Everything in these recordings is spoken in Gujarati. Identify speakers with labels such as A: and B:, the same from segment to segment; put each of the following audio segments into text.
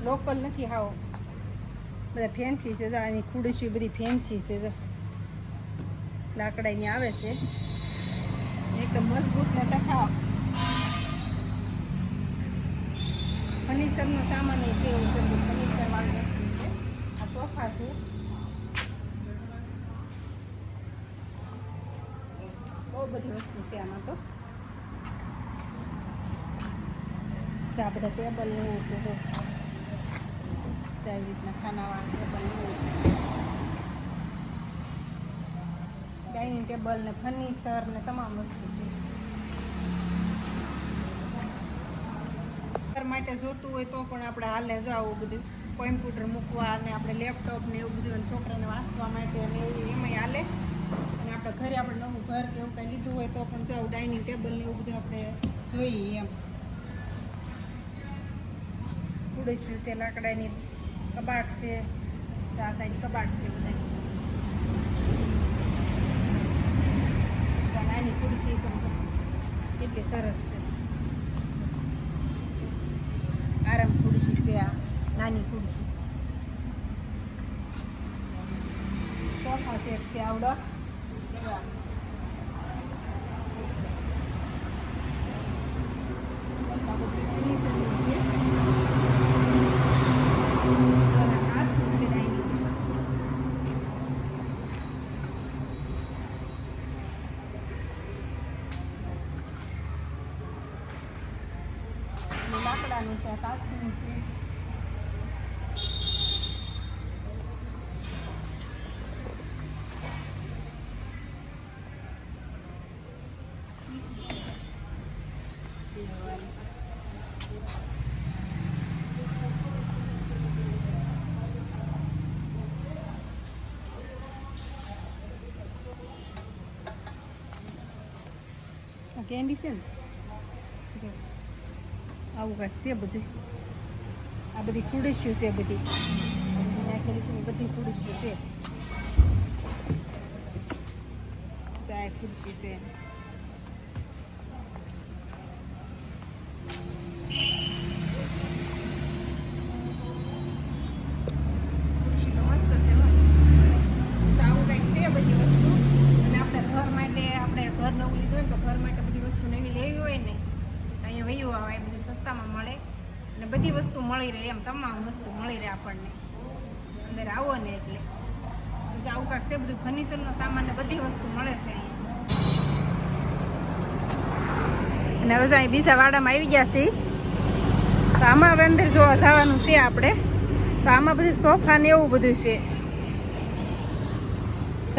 A: લોકલ નથી હાવ બધા ફેન્સી છે. આની ખુરશી બધી ફેન્સી છે. લાકડાની આવે છે એકદમ મજબૂત ને ટકાઉ. ફર્નિચરનો સામાન છે એવું છે. ફર્નિચર વાળી વસ્તુ છે. આ સોફા છે. બહુ બધી વસ્તુ છે આમાં તો. આ બધા ટેબલ ને એવું છે તો આવી રીતના ખાનાવાળા ટેબલ ને એવું છે. ડાઇનિંગ ટેબલ ને ફર્નિચર ને તમામ વસ્તુ છે. ઘર માટે જોતું હોય તો પણ આપણે હાલે જ આવું બધું કોમ્પ્યુટર મૂકવા અને આપણે લેપટોપ ને એવું બધું છોકરાને વાંચવા માટે અને એમાંય હાલે. અને આપણે ઘરે આપણે નવું ઘર કે એવું કંઈ લીધું હોય તો પણ જો ડાઇનિંગ ટેબલ ને એવું બધું આપણે જોઈએ એમ. ખુરશીઓ છે લાકડાની, કબાટ છે. આ સાઈડ કબાટ છે બધા. નાની ખુરશી પણ કેટલી સરસ છે. આરામ ખુરશી છે આ નાની ખુરશી. સોફા સેટ છે આવડો. લાકડાનું છે, કાચનું છે. કેન્ડી છે ને જો આવું કાંઈક છે બધું. આ બધી ખુરશીઓ છે બધી નાખેલી છે. બધી ખુરશીઓ છે. ચાય ખુરશી છે. ખુરશી તો મસ્ત છે. તો આવું કાંઈક છે બધી વસ્તુ. અને આપણે ઘર માટે આપણે ઘર નવું લીધું હોય ને તો ઘર માટે બધી વસ્તુ નવી લેવી હોય ને અહીંયા વયું આવે એ બધું સસ્તામાં મળે અને બધી વસ્તુ મળી રહે એમ. તમામ વસ્તુ મળી રહે આપણને અંદર આવો ને એટલે. આવું કાંક છે બધું ફર્નિચરનો સામાન ને બધી વસ્તુ મળે છે અહીંયા. અને હવે અહીં બીજા વાડામાં આવી ગયા છે તો આમાં હવે અંદર જોવા જવાનું છે આપણે. તો આમાં બધું સોફા ને એવું બધું છે.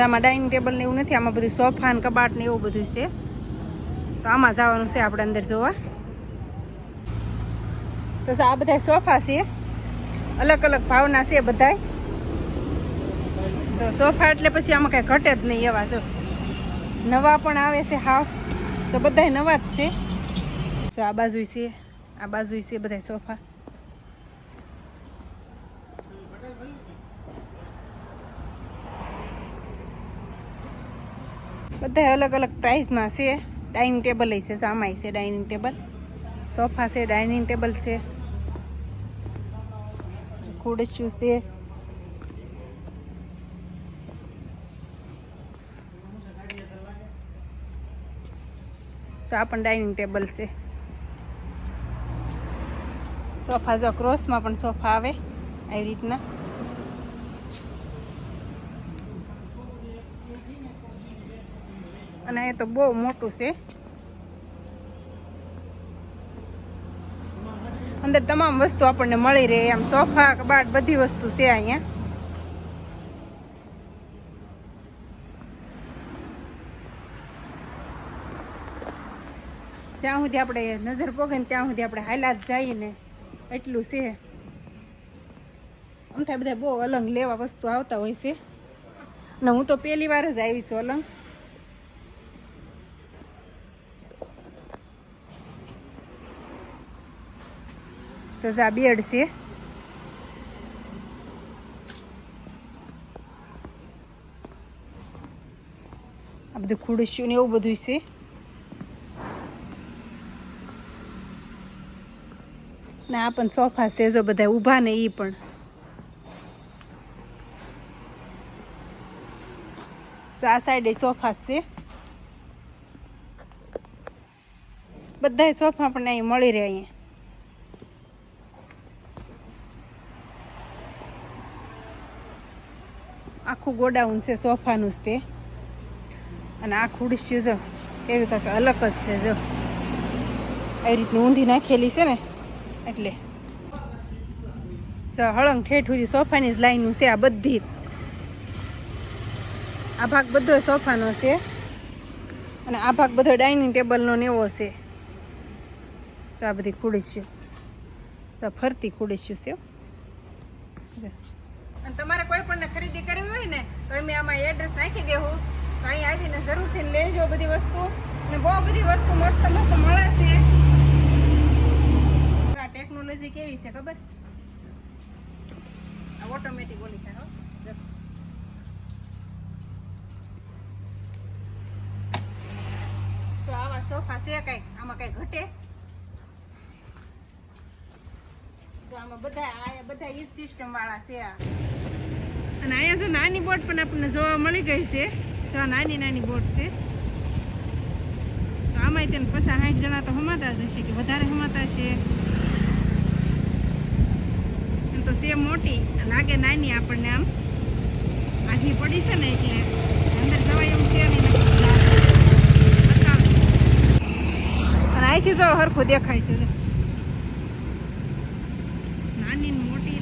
A: આમાં ડાઇનિંગ ટેબલ ને એવું નથી. આમાં બધું સોફા ને કબાટ ને એવું બધું છે. તો આમાં જવાનું છે આપણે અંદર જોવા. તો આ બધા સોફા છે. અલગ અલગ ભાવના છે બધાય. તો સોફા એટલે પછી આમાં કાંઈ ઘટે જ નહીં એવા. જો નવા પણ આવે છે હાવ. તો બધાય નવા જ છે. જો આ બાજુ છે, આ બાજુ છે બધા સોફા. બધા અલગ અલગ પ્રાઇસમાં છે. ડાઇનિંગ ટેબલ છે. તો આમાંય છે ડાઇનિંગ ટેબલ. સોફા છે, ડાઇનિંગ ટેબલ છે, ખુરશીઓ છે. તો આ પણ ડાઇનિંગ ટેબલ છે. સોફા જો ક્રોસમાં પણ સોફા આવે આવી રીતના. અને એ તો બહુ મોટું છે. અંદર તમામ વસ્તુ આપણને મળી રહે એમ. સોફા કબાટ બધી વસ્તુ છે અહીંયા. જ્યાં સુધી આપણે નજર પોગે ને ત્યાં સુધી આપણે હાલાત જઈએ ને એટલું છે. આમ થાય બધા બહુ અલંગ લેવા વસ્તુ આવતા હોય છે ને હું તો પહેલી વાર જ આવી છું અલંગ. તો આ બેડ છે. આ બધું ખુરશીઓ ને એવું બધું છે. ને આ પણ સોફા છે જો બધા ઊભા ને એ પણ તો આ સાઈડે સોફા છે બધા સોફા પણ અહીં મળી રહે અહીંયા આખું ગોડાઉન છે સોફાનું જ તે અને આ ખુરશીઓ જો કેવી કાંઈક અલગ જ છે જો આવી રીતની ઊંધી નાખેલી છે ને એટલે જો હળંગ ઠેઠ સુધી સોફાની જ લાઈનું છે આ બધી આ ભાગ બધો સોફાનો છે અને આ ભાગ બધો ડાઇનિંગ ટેબલનો ને એવો છે તો આ બધી ખુરશીઓ તો ફરતી ખુરશીઓ છે અને તમારે કોઈ પણ ખરીદી કરવી હોય ને તો અમે આમાં એડ્રેસ નાખી દેવું તો અહીં આવીને જરૂરથી લેજો બધી વસ્તુ અને બહુ બધી વસ્તુ મસ્ત મસ્ત મળે છે આ ટેકનોલોજી કેવી છે ખબર આ ઓટોમેટિક ઓલી થાય તો આવા સોફા છે કંઈક આમાં કંઈ ઘટે તો આમાં બધા ઈ સિસ્ટમ વાળા છે આ અને અહીંયા જો નાની બોટ પણ આપણને જોવા મળી ગઈ છે તો આ નાની બોટ છે તો આમાંય તેને 50-60 જણા તો હમાતા જ હશે કે વધારે હમાતા છે એમ તો તે મોટી લાગે નાની આપણને આમ આઘી પડી છે ને એટલે અંદર જવાય એમ છે નહીં અને અહીંથી જો હરખું દેખાય છે નાની મોટી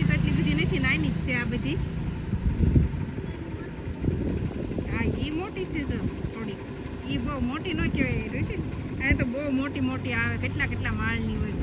A: તો એટલી બધી નથી નાની જ છે આ બધી હા એ મોટી છે જો થોડી એ બહુ મોટી ન કહેવાય છે આ તો બહુ મોટી આવે કેટલા માળની હોય